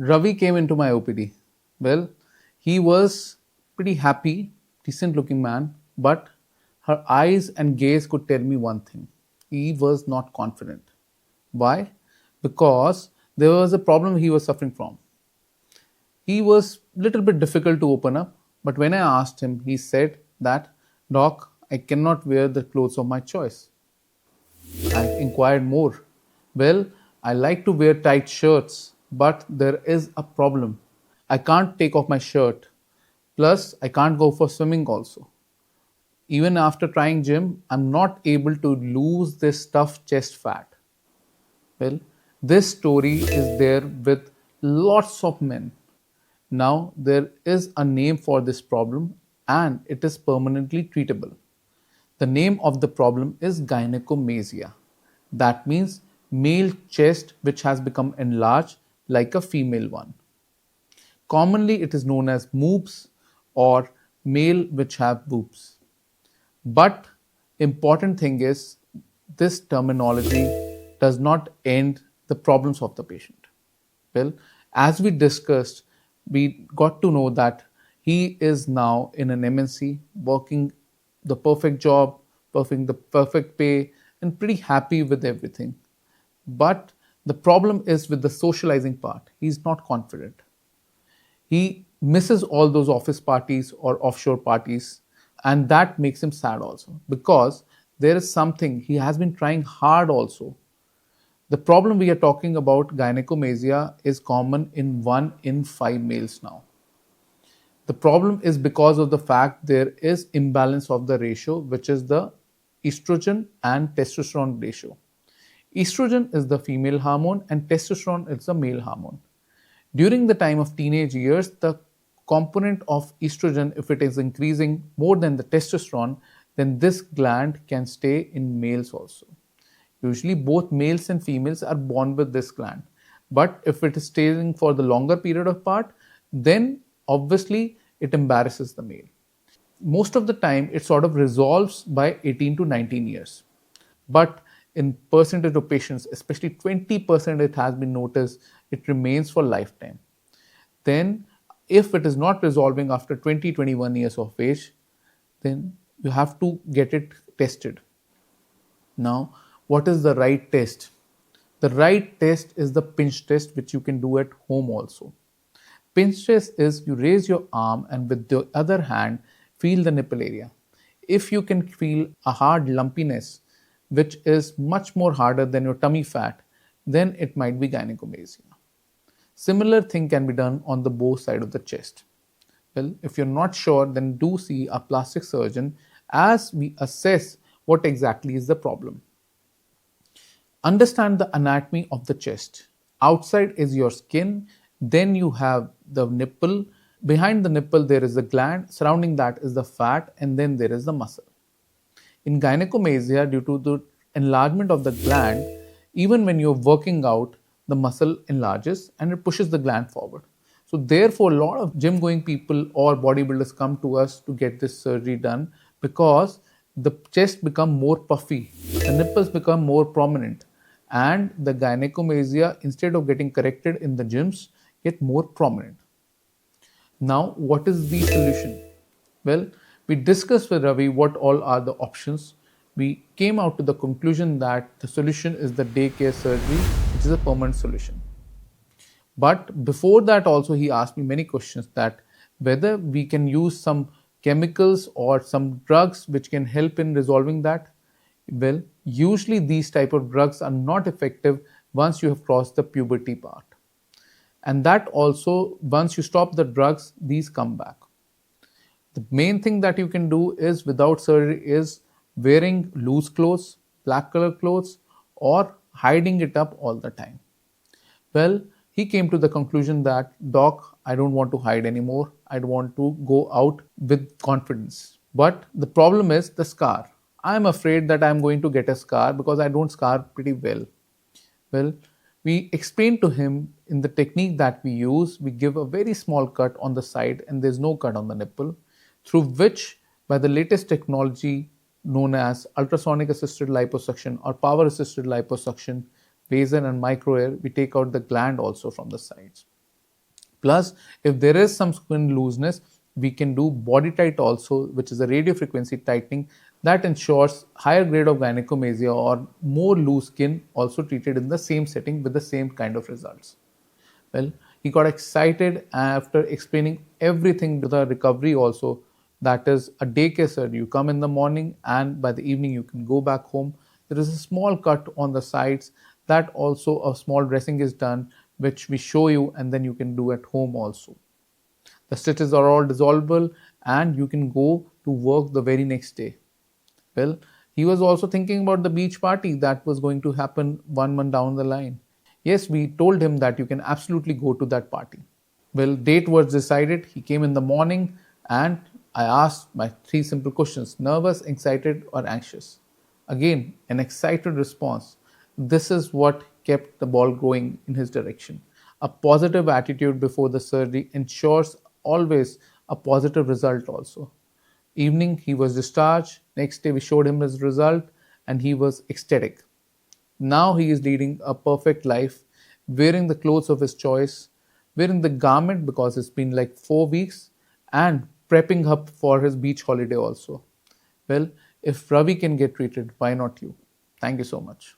Ravi came into my OPD. Well, he was pretty happy, decent looking man, but her eyes and gaze could tell me one thing. He was not confident. Why? Because there was a problem he was suffering from. He was a little bit difficult to open up, but when I asked him, he said that, Doc, I cannot wear the clothes of my choice. I inquired more. Well, I like to wear tight shirts, but there is a problem. I can't take off my shirt. Plus, I can't go for swimming also. Even after trying gym, I'm not able to lose this stuffed chest fat. Well, this story is there with lots of men. Now, there is a name for this problem and it is permanently treatable. The name of the problem is gynecomastia. That means male chest which has become enlarged like a female one. Commonly, it is known as boobs or male which have boobs. But important thing is this terminology does not end the problems of the patient. Well, as we discussed, we got to know that he is now in an MNC working the perfect job, perfect the perfect pay, and pretty happy with everything. But the problem is with the socializing part. He's not confident. He misses all those office parties or offshore parties, and that makes him sad also because there is something he has been trying hard also. The problem we are talking about, gynecomastia, is common in 1 in 5 males now. The problem is because of the fact there is imbalance of the ratio, which is the estrogen and testosterone ratio. Estrogen is the female hormone and testosterone is the male hormone. During the time of teenage years, the component of estrogen, if it is increasing more than the testosterone, then this gland can stay in males also. Usually both males and females are born with this gland. But if it is staying for the longer period of part, then obviously it embarrasses the male. Most of the time it sort of resolves by 18 to 19 years. But in percentage of patients, especially 20%, it has been noticed, it remains for lifetime. Then if it is not resolving after 20, 21 years of age, then you have to get it tested. Now, what is the right test? The right test is the pinch test, which you can do at home also. Pinch test is you raise your arm and with the other hand feel the nipple area. If you can feel a hard lumpiness, which is much more harder than your tummy fat, then it might be gynecomastia. Similar thing can be done on the both side of the chest. Well, if you're not sure, then do see a plastic surgeon as we assess what exactly is the problem. Understand the anatomy of the chest. Outside is your skin, then you have the nipple. Behind the nipple, there is a gland, surrounding that is the fat, and then there is the muscle. In gynecomastia, due to the enlargement of the gland, even when you're working out, the muscle enlarges and it pushes the gland forward. So, therefore, a lot of gym going people or bodybuilders come to us to get this surgery done because the chest become more puffy, the nipples become more prominent, and the gynecomastia, instead of getting corrected in the gyms, get more prominent. Now, what is the solution? Well, we discussed with Ravi what all are the options. We came out to the conclusion that the solution is the daycare surgery, which is a permanent solution. But before that also he asked me many questions that whether we can use some chemicals or some drugs which can help in resolving that. Well, usually these type of drugs are not effective once you have crossed the puberty part. And that also, once you stop the drugs, these come back. The main thing that you can do is without surgery is wearing loose clothes, black color clothes, or hiding it up all the time. Well, he came to the conclusion that, Doc, I don't want to hide anymore. I want to go out with confidence. But the problem is the scar. I'm afraid that I'm going to get a scar because I don't scar pretty well. Well, we explained to him in the technique that we use, we give a very small cut on the side and there's no cut on the nipple, through which, by the latest technology known as ultrasonic assisted liposuction or power assisted liposuction, laser and micro air, we take out the gland also from the sides. Plus, if there is some skin looseness, we can do body tight also, which is a radio frequency tightening that ensures higher grade of gynecomastia or more loose skin, also treated in the same setting with the same kind of results. Well, he got excited after explaining everything to the recovery also. That is a daycare surgery. You come in the morning and by the evening you can go back home. There is a small cut on the sides that also a small dressing is done, which we show you and then you can do at home also. The stitches are all dissolvable and you can go to work the very next day. Well, he was also thinking about the beach party that was going to happen 1 month down the line. Yes, we told him that you can absolutely go to that party. Well, date was decided. He came in the morning and I asked my three simple questions: nervous, excited, or anxious? Again, an excited response. This is what kept the ball going in his direction. A positive attitude before the surgery ensures always a positive result also. Evening, he was discharged. Next day, we showed him his result and he was ecstatic. Now he is leading a perfect life, wearing the clothes of his choice, wearing the garment because it's been like 4 weeks, and prepping up for his beach holiday also. Well, if Ravi can get treated, why not you? Thank you so much.